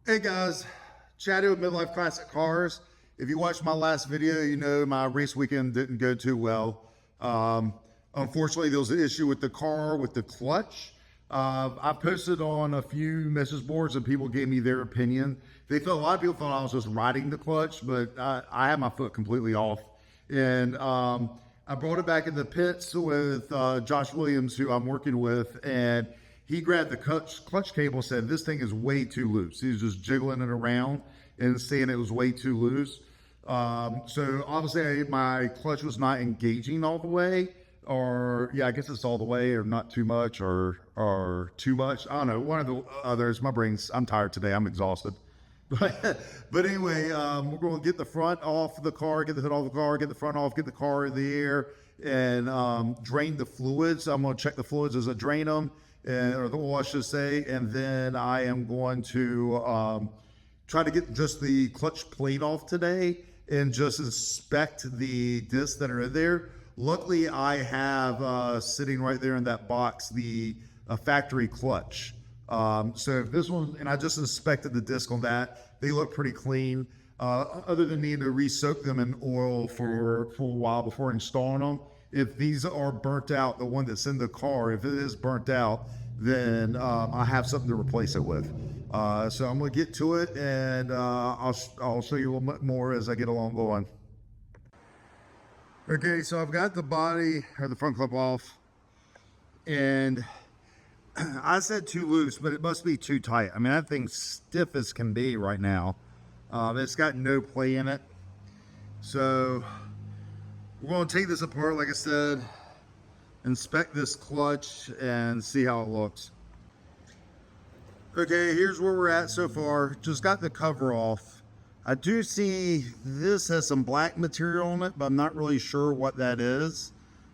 Hey guys, Chatty with Midlife Classic Cars. If you watched my last video, you know my race weekend didn't go too well. Unfortunately, there was an issue with the car, with the clutch. I posted on a few message boards and people gave me their opinion. A lot of people thought I was just riding the clutch, but I had my foot completely off. And I brought it back in the pits with Josh Williams, who I'm working with, and he grabbed the clutch cable and said, this thing is way too loose. He was just jiggling it around and saying it was way too loose. So obviously my clutch was not engaging all the way, or yeah, I guess it's all the way, or not too much, or too much. I don't know, one of the others. I'm tired today, I'm exhausted. But anyway, we're going to get the front off the car, get the hood off the car, get the front off, get the car in the air, and drain the fluids. I'm going to check the fluids as I drain them, or the oil, I should say, and then I am going to try to get just the clutch plate off today and just inspect the discs that are in there. Luckily, I have sitting right there in that box the factory clutch. So this one, and I just inspected the disc on that. They look pretty clean. Other than needing to re-soak them in oil for a while before installing them. If these are burnt out, the one that's in the car, if it is burnt out, then I have something to replace it with. So I'm gonna get to it, and I'll show you a little bit more as I get along going. Okay, so I've got the body or the front clip off, and I said too loose, but it must be too tight. I mean, that thing's stiff as can be right now. It's got no play in it. So we're going to take this apart, like I said, inspect this clutch, and see how it looks. Okay, here's where we're at so far. Just got the cover off. I do see this has some black material on it, but I'm not really sure what that is.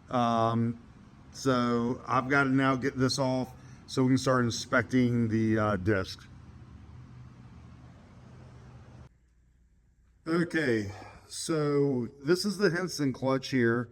So I've got to now get this off so we can start inspecting the disc. Okay, so this is the Henson clutch here,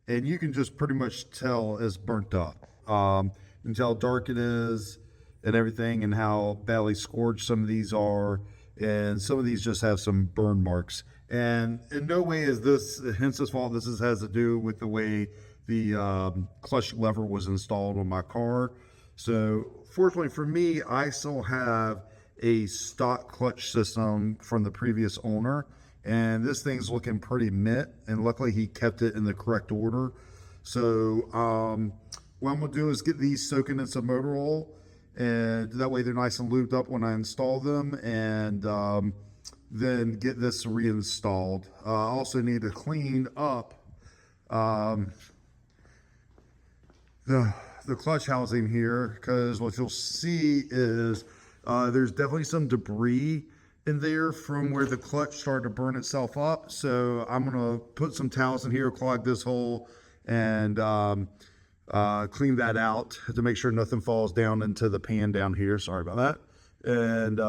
and you can just pretty much tell it's burnt up. You can tell how dark it is and everything, and how badly scorched some of these are, and some of these just have some burn marks. And in no way is this Henson's fault. This has to do with the way the clutch lever was installed on my car. So fortunately for me, I still have a stock clutch system from the previous owner, and this thing's looking pretty mint, and luckily he kept it in the correct order. So what I'm gonna do is get these soaking in some motor oil, and that way they're nice and lubed up when I install them, and then get this reinstalled. I also need to clean up the clutch housing here, because what you'll see is there's definitely some debris in there from where the clutch started to burn itself up. So I'm gonna put some towels in here, clog this hole, and clean that out to make sure nothing falls down into the pan down here. Sorry about that. And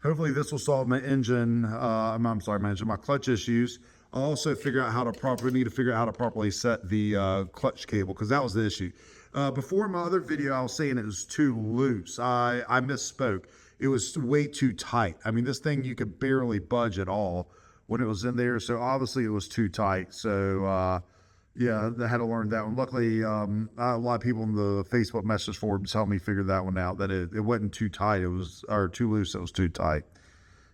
hopefully this will solve my engine, my clutch issues. I'll also figure out how to properly set the clutch cable, because that was the issue. Before in my other video, I was saying it was too loose. I misspoke. It was way too tight. I mean, this thing, you could barely budge at all when it was in there. So obviously it was too tight. So yeah, I had to learn that one. Luckily, a lot of people in the Facebook message forums helped me figure that one out, that it wasn't too tight. Or too loose. It was too tight.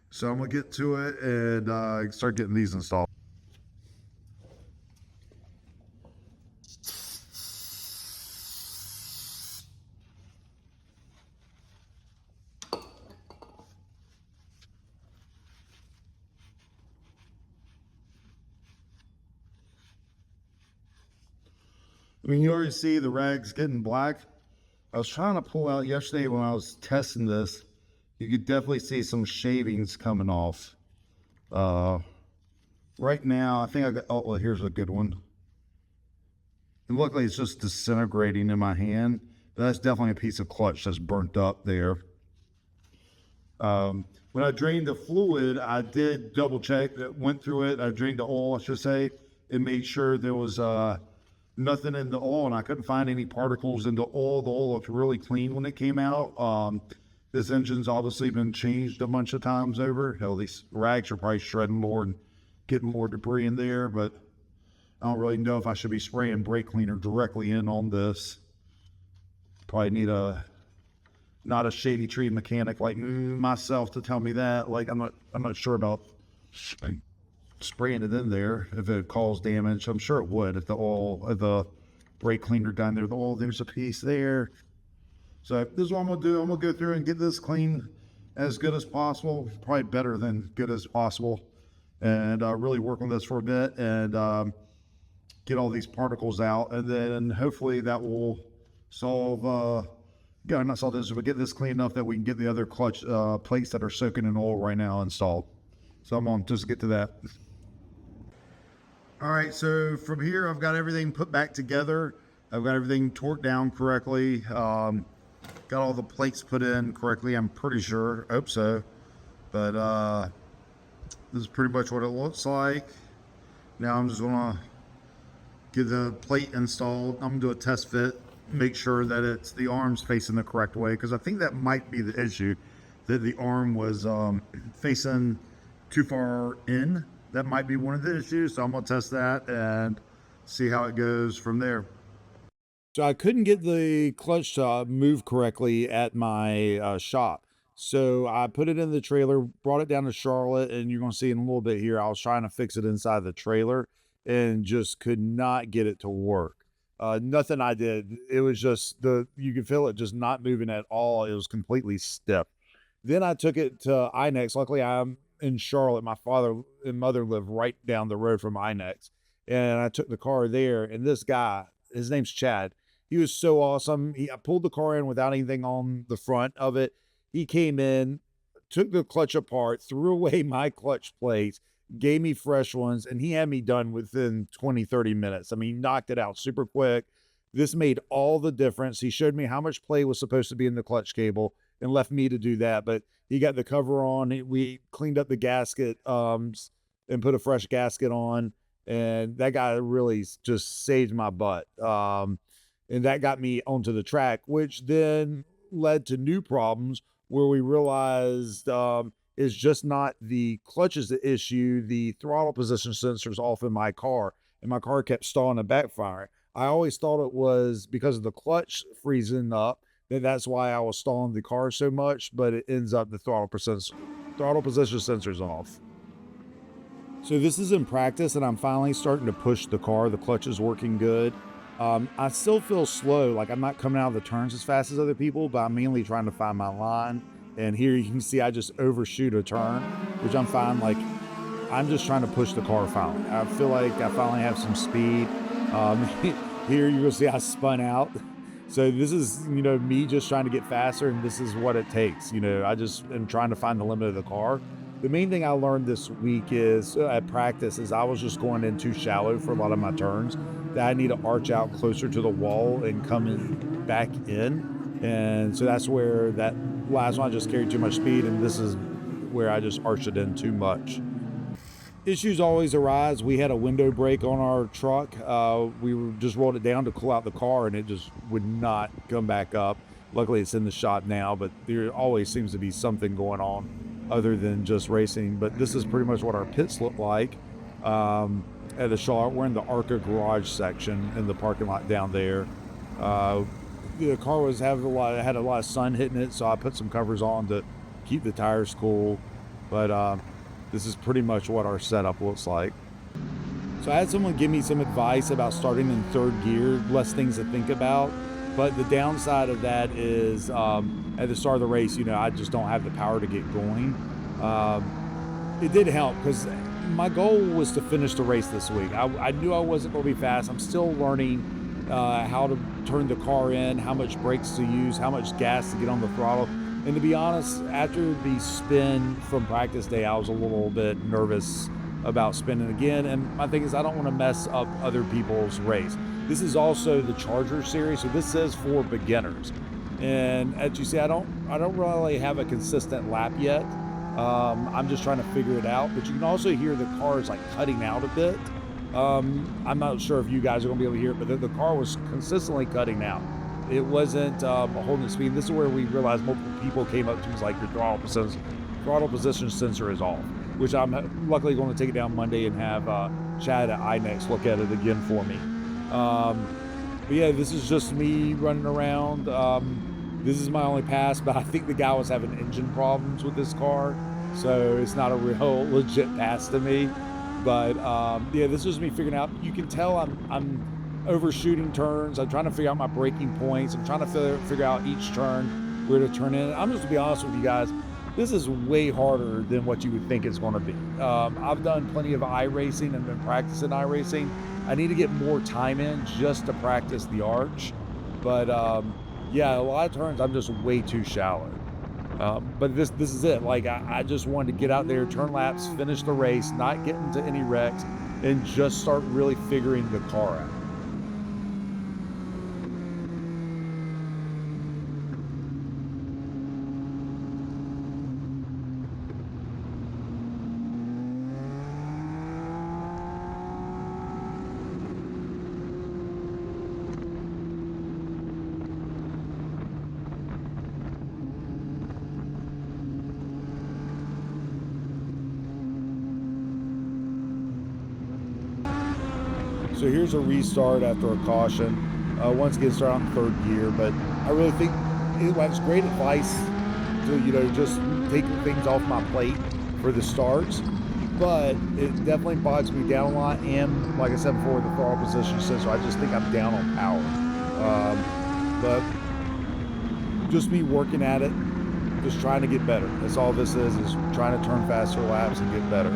So I'm gonna get to it and start getting these installed. I mean, you already see the rags getting black. I was trying to pull out yesterday when I was testing this. You could definitely see some shavings coming off. Right now, I think I got, oh, well, here's a good one. And luckily, it's just disintegrating in my hand. But that's definitely a piece of clutch that's burnt up there. When I drained the fluid, I did double check, went through it. I drained the oil, I should say, and made sure there was nothing in the oil, and I couldn't find any particles in the oil. The oil looked really clean when it came out. This engine's obviously been changed a bunch of times over. Hell, these rags are probably shredding more and getting more debris in there, but I don't really know if I should be spraying brake cleaner directly in on this. Probably need not a shady tree mechanic like myself to tell me that. Like I'm not sure about spraying it in there if it caused damage. I'm sure it would if the brake cleaner down there, there's a piece there. So this is what I'm gonna do. I'm gonna go through and get this clean as good as possible, probably better than good as possible, and really work on this for a bit and get all these particles out, and then hopefully that will solve, not solve this, but get this clean enough that we can get the other clutch plates that are soaking in oil right now installed. So I'm gonna just get to that. All right, so from here, I've got everything put back together. I've got everything torqued down correctly. Got all the plates put in correctly, I'm pretty sure. Hope so. But this is pretty much what it looks like. Now I'm just gonna get the plate installed. I'm gonna do a test fit, make sure that it's the arm's facing the correct way, because I think that might be the issue, that the arm was facing too far in. That might be one of the issues. So I'm gonna test that and see how it goes from there. So I couldn't get the clutch to move correctly at my shop. So I put it in the trailer, brought it down to Charlotte, and you're going to see in a little bit here, I was trying to fix it inside the trailer and just could not get it to work. Nothing I did. It was just you could feel it just not moving at all. It was completely stiff. Then I took it to INEX. Luckily, I'm in Charlotte. My father and mother live right down the road from INEX. And I took the car there, and this guy, his name's Chad. He was so awesome. I pulled the car in without anything on the front of it. He came in, took the clutch apart, threw away my clutch plates, gave me fresh ones, and he had me done within 20, 30 minutes. I mean, he knocked it out super quick. This made all the difference. He showed me how much play was supposed to be in the clutch cable and left me to do that. But he got the cover on. We cleaned up the gasket and put a fresh gasket on. And that guy really just saved my butt. And that got me onto the track, which then led to new problems where we realized it's just not the clutch is the issue. The throttle position sensor's off in my car, and my car kept stalling and backfiring. I always thought it was because of the clutch freezing up, that's why I was stalling the car so much, but it ends up the throttle position sensor's off. So this is in practice, and I'm finally starting to push the car. The clutch is working good. I still feel slow, like I'm not coming out of the turns as fast as other people, but I'm mainly trying to find my line. And here you can see I just overshoot a turn, which I'm fine. Like I'm just trying to push the car finally. I feel like I finally have some speed. Here you're gonna see I spun out. So this is, me just trying to get faster, and this is what it takes. I just am trying to find the limit of the car. The main thing I learned this week is at practice is I was just going in too shallow for a lot of my turns, that I need to arch out closer to the wall and come in back in. And so that's where that last one I just carried too much speed, and this is where I just arched it in too much. Issues always arise. We had a window break on our truck. We just rolled it down to cool out the car, and it just would not come back up. Luckily it's in the shop now, but there always seems to be something going on other than just racing. But this is pretty much what our pits look like at the Charlotte. We're in the ARCA garage section in the parking lot down there. The car had a lot of sun hitting it, so I put some covers on to keep the tires cool. But this is pretty much what our setup looks like. So I had someone give me some advice about starting in third gear, less things to think about. But the downside of that is at the start of the race, I just don't have the power to get going. It did help because my goal was to finish the race this week. I knew I wasn't going to be fast. I'm still learning how to turn the car in, how much brakes to use, how much gas to get on the throttle. And to be honest, after the spin from practice day, I was a little bit nervous about spinning again. And my thing is, I don't want to mess up other people's race. This is also the Charger series, so this says for beginners. And as you see, I don't really have a consistent lap yet. I'm just trying to figure it out. But you can also hear the car is like cutting out a bit. I'm not sure if you guys are going to be able to hear it, but the car was consistently cutting out. it wasn't holding the speed. This is where we realized multiple people came up to us like, your throttle position sensor is off, which I'm luckily going to take it down Monday and have Chad at INEX look at it again for me. But yeah, this is just me running around. This is my only pass, but I think the guy was having engine problems with this car, so it's not a real legit pass to me. But yeah, this is me figuring out. You can tell I'm overshooting turns. I'm trying to figure out my braking points. I'm trying to figure out each turn, where to turn in. I'm just to be honest with you guys, this is way harder than what you would think it's going to be. I've done plenty of iRacing and been practicing iRacing. I need to get more time in just to practice the arch. But yeah, a lot of turns I'm just way too shallow. But this is it. Like I just wanted to get out there, turn laps, finish the race, not get into any wrecks, and just start really figuring the car out. So here's a restart after a caution. Once again, start on third gear, but I really think it's great advice to, just take things off my plate for the starts, but it definitely bogs me down a lot. And like I said before, the throttle position sensor, I just think I'm down on power. But just me working at it, just trying to get better. That's all this is trying to turn faster laps and get better.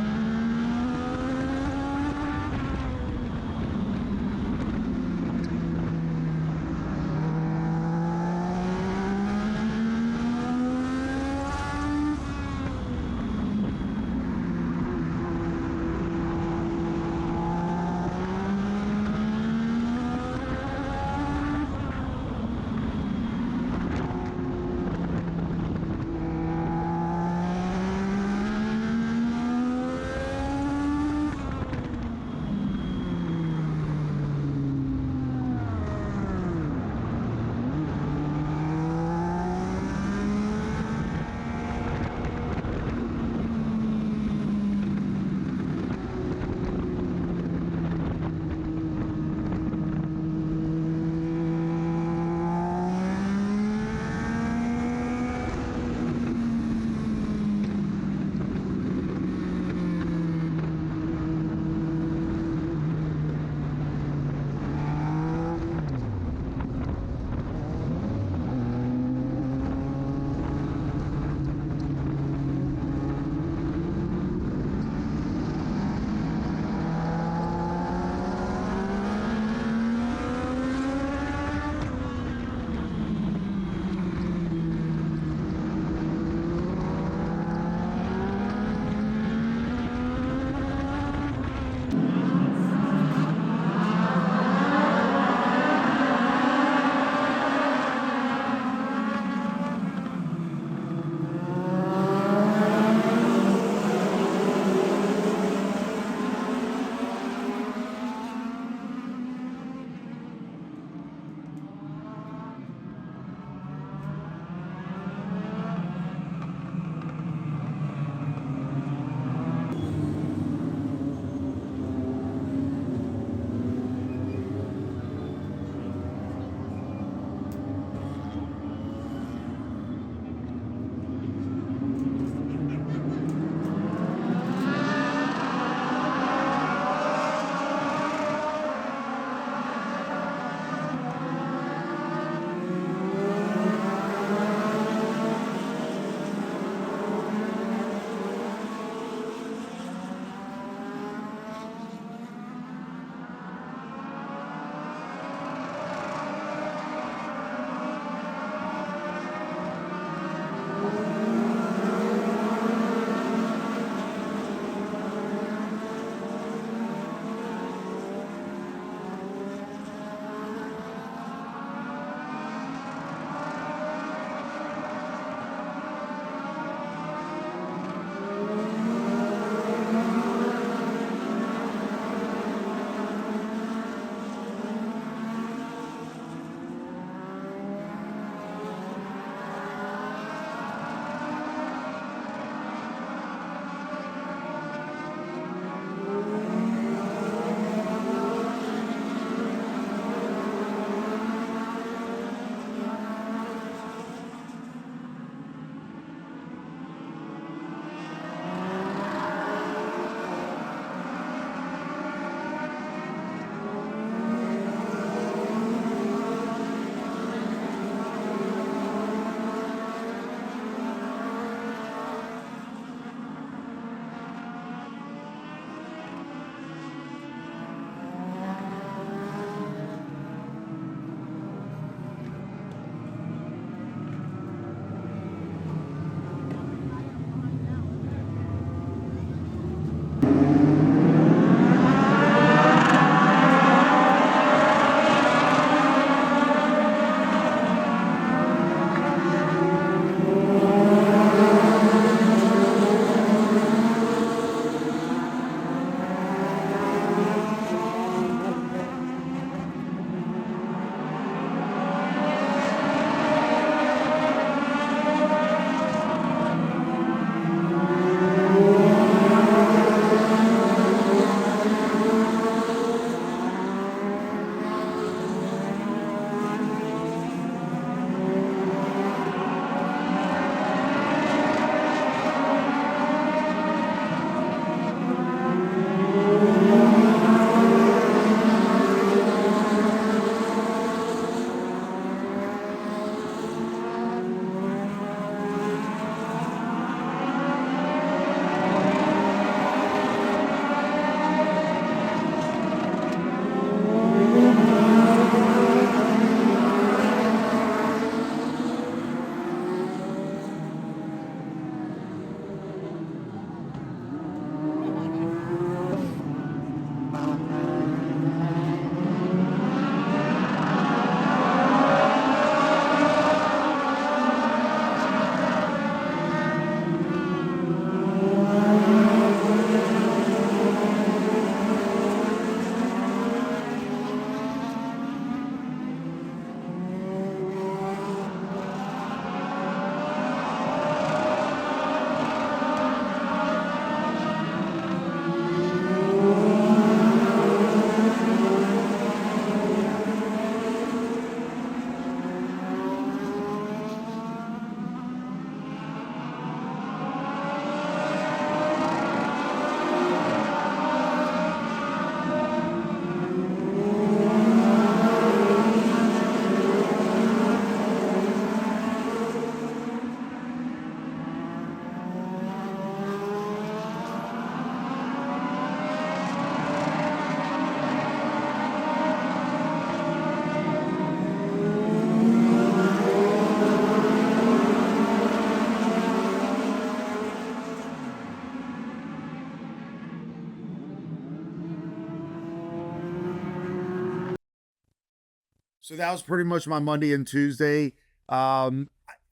So that was pretty much my Monday and Tuesday. I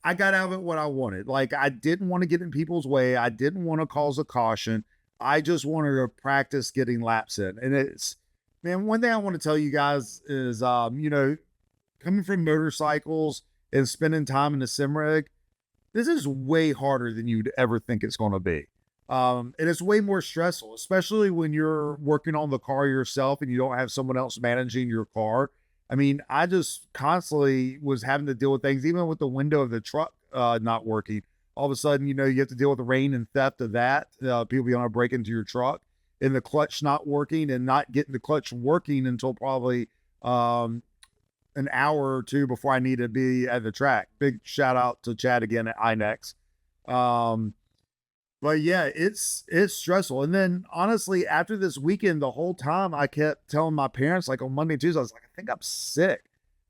got out of it what I wanted. Like, I didn't want to get in people's way. I didn't want to cause a caution. I just wanted to practice getting laps in. And it's, man, one thing I want to tell you guys is, coming from motorcycles and spending time in the sim rig, this is way harder than you'd ever think it's going to be. And it's way more stressful, especially when you're working on the car yourself and you don't have someone else managing your car. I mean, I just constantly was having to deal with things, even with the window of the truck not working. All of a sudden, you have to deal with the rain and theft of that. People being able to break into your truck, and the clutch not working, and not getting the clutch working until probably an hour or two before I need to be at the track. Big shout out to Chad again at INEX. But yeah, it's stressful. And then honestly, after this weekend, the whole time I kept telling my parents, like on Monday and Tuesday, I was like, I think I'm sick.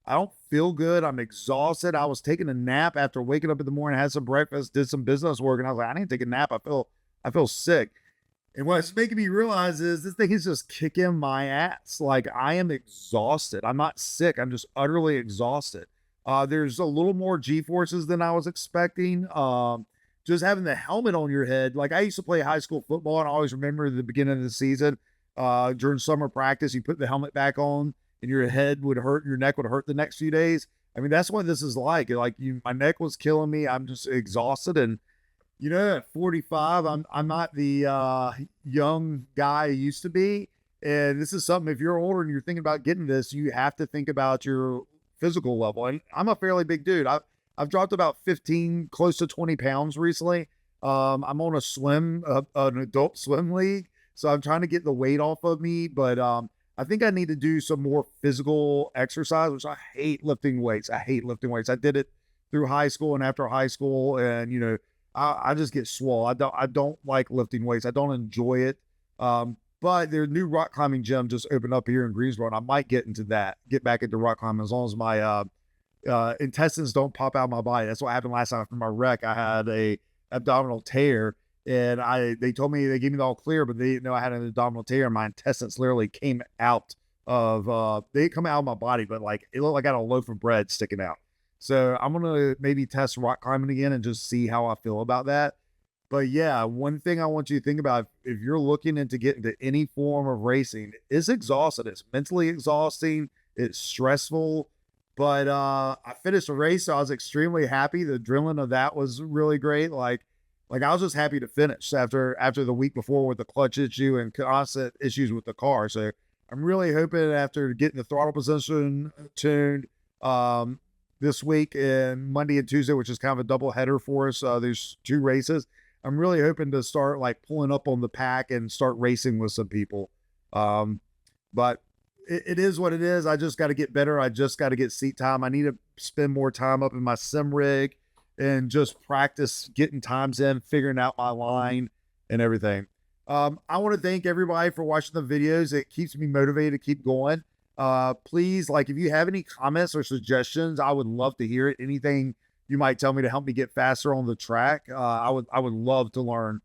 I don't feel good. I'm exhausted. I was taking a nap after waking up in the morning, had some breakfast, did some business work, and I was like, I need to take a nap. I feel sick. And what's making me realize is this thing is just kicking my ass. Like, I am exhausted. I'm not sick. I'm just utterly exhausted. There's a little more G-forces than I was expecting. Just having the helmet on your head. Like, I used to play high school football, and I always remember the beginning of the season, during summer practice, you put the helmet back on and your head would hurt, your neck would hurt the next few days. I mean, that's what this is like. My neck was killing me. I'm just exhausted. And, at 45, I'm not the young guy I used to be. And this is something, if you're older and you're thinking about getting this, you have to think about your physical level. And I'm a fairly big dude. I've dropped about 15, close to 20 pounds recently. I'm on an adult swim league, so I'm trying to get the weight off of me. But I think I need to do some more physical exercise, which I hate lifting weights. I hate lifting weights. I did it through high school and after high school, and I just get swole. I don't like lifting weights. I don't enjoy it. But there's a new rock climbing gym just opened up here in Greensboro, and I might get back into rock climbing as long as my intestines don't pop out of my body. That's what happened last time after my wreck. I had a abdominal tear, and they told me, they gave me the all clear, but they didn't know I had an abdominal tear, and my intestines literally came out of they didn't come out of my body, but like it looked like I had a loaf of bread sticking out. So I'm gonna maybe test rock climbing again and just see how I feel about that. But yeah, one thing I want you to think about, if you're looking into getting into any form of racing, it's exhausting. It's mentally exhausting. It's stressful. But I finished a race, so I was extremely happy. The adrenaline of that was really great. Like I was just happy to finish after the week before with the clutch issue and constant issues with the car. So I'm really hoping after getting the throttle position tuned this week and Monday and Tuesday, which is kind of a double header for us. There's 2 races. I'm really hoping to start like pulling up on the pack and start racing with some people. But it is what it is. I just got to get better. I just got to get seat time. I need to spend more time up in my sim rig and just practice getting times in, figuring out my line and everything. I want to thank everybody for watching the videos. It keeps me motivated to keep going. Please, like, if you have any comments or suggestions, I would love to hear it. Anything you might tell me to help me get faster on the track. I would love to learn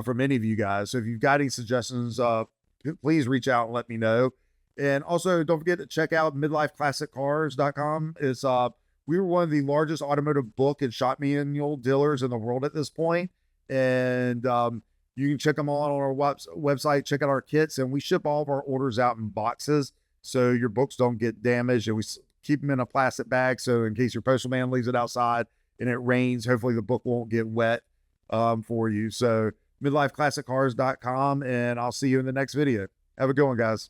from any of you guys. So if you've got any suggestions, please reach out and let me know. And also, don't forget to check out midlifeclassiccars.com. We were one of the largest automotive book and shop manual dealers in the world at this point. And you can check them all on our website, check out our kits, and we ship all of our orders out in boxes so your books don't get damaged. And we keep them in a plastic bag, so in case your postal man leaves it outside and it rains, hopefully the book won't get wet for you. So midlifeclassiccars.com, and I'll see you in the next video. Have a good one, guys.